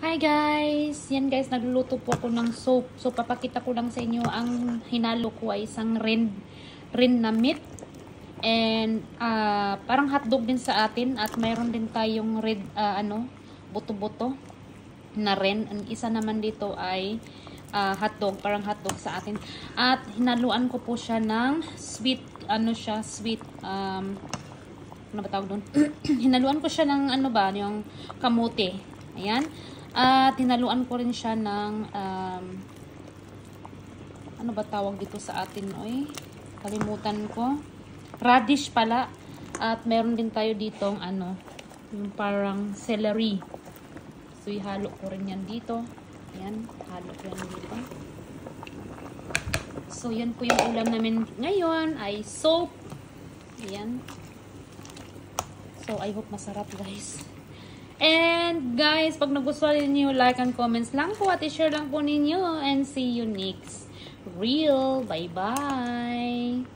Hi guys! Yan guys, nagluluto po ako ng soup. So papakita ko lang sa inyo, ang hinalo ko ay isang rin na meat. And parang hotdog din sa atin. At mayroon din tayong red, buto-buto na rin. Ang isa naman dito ay hotdog, parang hotdog sa atin. At hinaluan ko po siya ng sweet, ano ba tawag doon? Hinaluan ko siya ng yung kamote. Ayan. At hinaluan ko rin siya ng ano ba tawag dito sa atin, kalimutan ko. Radish pala. At meron din tayo ditong yung parang celery. So ihalo ko rin yan dito. Ayan, halo ko yan dito. So yan po yung ulam namin ngayon ay soup. Ayan. So I hope masarap guys. And guys, pag nagustuhan niyo, like and comments lang po at i-share lang po ninyo. And see you next reel. Bye-bye!